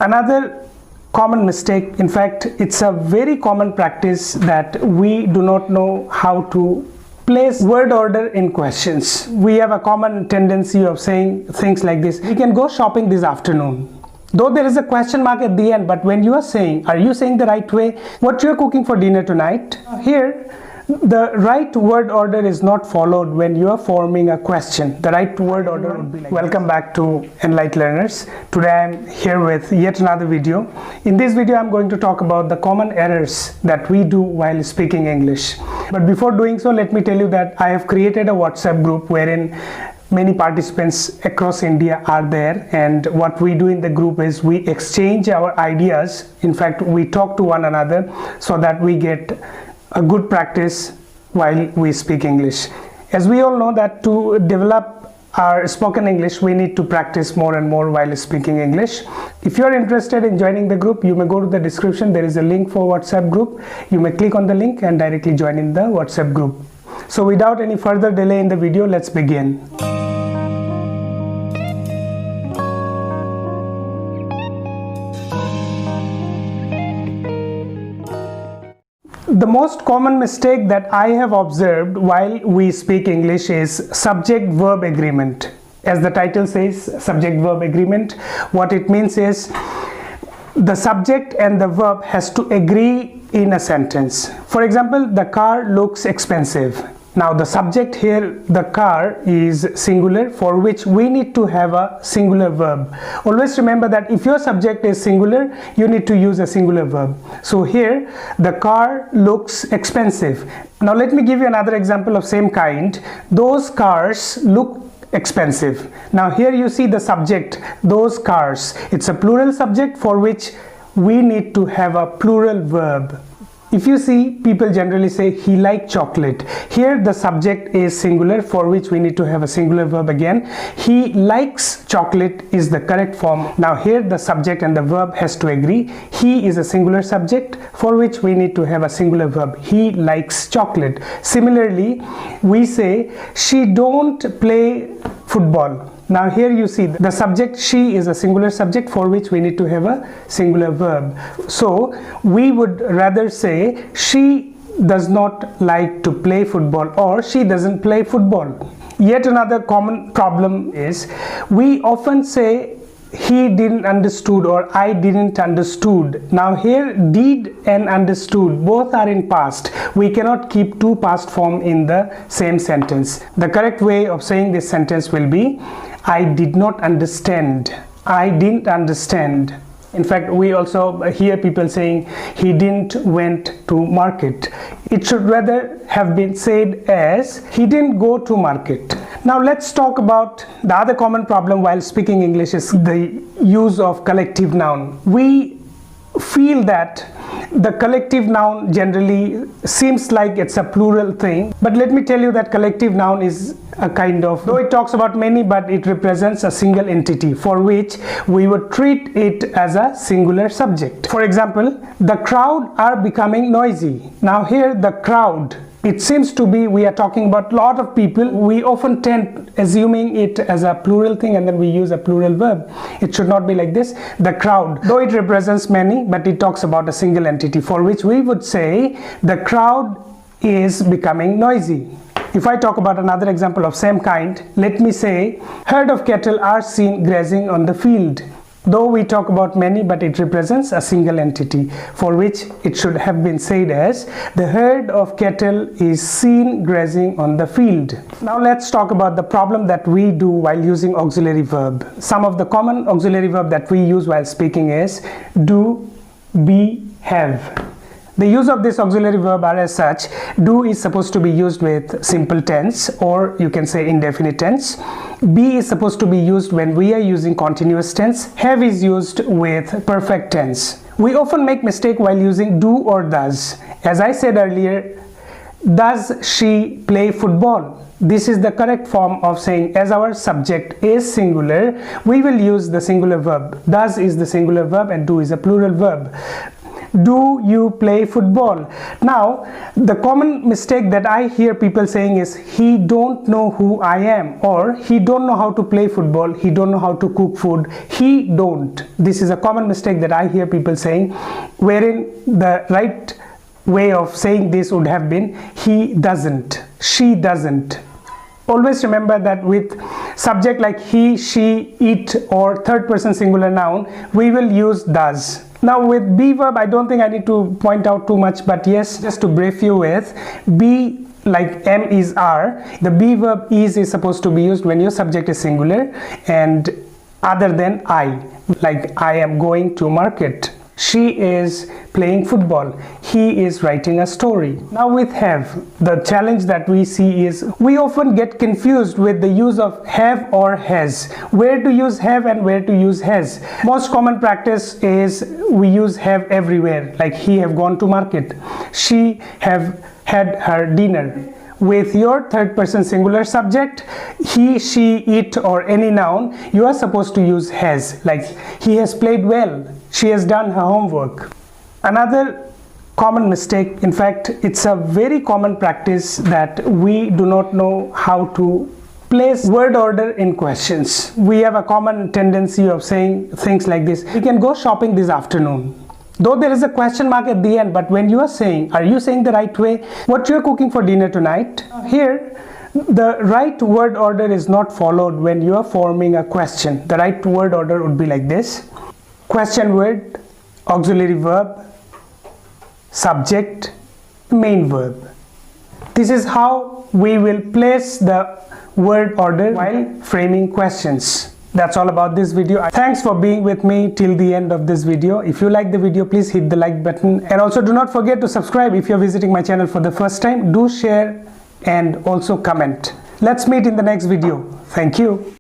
Another common mistake, in fact it's a very common practice, that we do not know how to place word order in questions. We have a common tendency of saying things like this: we can go shopping this afternoon. Though there is a question mark at the end, but when you are saying, are you saying the right way? What you are cooking for dinner tonight? Here the right word order is not followed when you are forming a question. The right word order would be like Welcome back to Enlight Learners. Today I am here with yet another video. In this video I am going to talk about the common errors that we do while speaking English. But before doing so, let me tell you that I have created a WhatsApp group wherein many participants across India are there, and what we do in the group is we exchange our ideas. In fact, we talk to one another so that we get a good practice while we speak English. As we all know that to develop our spoken English, we need to practice more and more while speaking English. If you are interested in joining the group, you may go to the description. There is a link for WhatsApp group. You may click on the link and directly join in the WhatsApp group. So without any further delay in the video, let's begin. The most common mistake that I have observed while we speak English is subject-verb agreement. As the title says, subject-verb agreement, what it means is the subject and the verb has to agree in a sentence. For example, the car looks expensive. Now the subject here, the car, is singular, for which we need to have a singular verb. Always remember that if your subject is singular, you need to use a singular verb. So here, the car looks expensive. Now let me give you another example of same kind. Those cars look expensive. Now here you see the subject, those cars. It's a plural subject for which we need to have a plural verb. If you see, people generally say he liked chocolate. Here the subject is singular, for which we need to have a singular verb again. He likes chocolate is the correct form. Now here the subject and the verb has to agree. He is a singular subject, for which we need to have a singular verb. He likes chocolate. Similarly, we say she don't play football. Now here you see the subject she is a singular subject, for which we need to have a singular verb. So we would rather say she does not like to play football, or she doesn't play football. Yet another common problem is we often say he didn't understood or I didn't understood. Now here did and understood both are in past. We cannot keep two past form in the same sentence. The correct way of saying this sentence will be I did not understand. I didn't understand. In fact, we also hear people saying he didn't went to market. It should rather have been said as he didn't go to market. Now let's talk about the other common problem while speaking English is the use of collective noun. We feel that the collective noun generally seems like it's a plural thing, but let me tell you that collective noun is a kind of, though it talks about many, but it represents a single entity, for which we would treat it as a singular subject. For example, the crowd are becoming noisy. Now here the crowd, it seems to be we are talking about a lot of people. We often tend assuming it as a plural thing and then we use a plural verb. It should not be like this. The crowd, though it represents many, but it talks about a single entity, for which we would say the crowd is becoming noisy. If I talk about another example of same kind, let me say herd of cattle are seen grazing on the field. Though we talk about many, but it represents a single entity, for which it should have been said as the herd of cattle is seen grazing on the field. Now let's talk about the problem that we do while using auxiliary verb. Some of the common auxiliary verb that we use while speaking is do, be, have. The use of this auxiliary verb are as such. Do is supposed to be used with simple tense, or you can say indefinite tense. Be is supposed to be used when we are using continuous tense. Have is used with perfect tense. We often make mistake while using do or does. As I said earlier, does she play football? This is the correct form of saying, as our subject is singular, we will use the singular verb. Does is the singular verb and do is a plural verb. Do you play football? Now, the common mistake that I hear people saying is, he don't know who I am, or he don't know how to play football, he don't know how to cook food, he don't. This is a common mistake that I hear people saying, wherein the right way of saying this would have been, he doesn't, she doesn't. Always remember that with subject like he, she, it, or third person singular noun, we will use does. Now with be verb, I don't think I need to point out too much, but yes, just to brief you with, be like am is are, the be verb is supposed to be used when your subject is singular and other than I, like I am going to market. She is playing football. He is writing a story. Now with have, the challenge that we see is we often get confused with the use of have or has. Where to use have and where to use has. Most common practice is we use have everywhere. Like he have gone to market. She have had her dinner. With your third person singular subject, he, she, it, or any noun, you are supposed to use has. Like he has played well, she has done her homework. Another common mistake, in fact it's a very common practice, that we do not know how to place word order in questions. We have a common tendency of saying things like this: we can go shopping this afternoon. Though there is a question mark at the end, but when you are saying, are you saying the right way? What you are cooking for dinner tonight? Here, the right word order is not followed when you are forming a question. The right word order would be like this: question word, auxiliary verb, subject, main verb. This is how we will place the word order while framing questions. That's all about this video. Thanks for being with me till the end of this video. If you like the video, please hit the like button, and also do not forget to subscribe if you're visiting my channel for the first time. Do share and also comment. Let's meet in the next video. Thank you.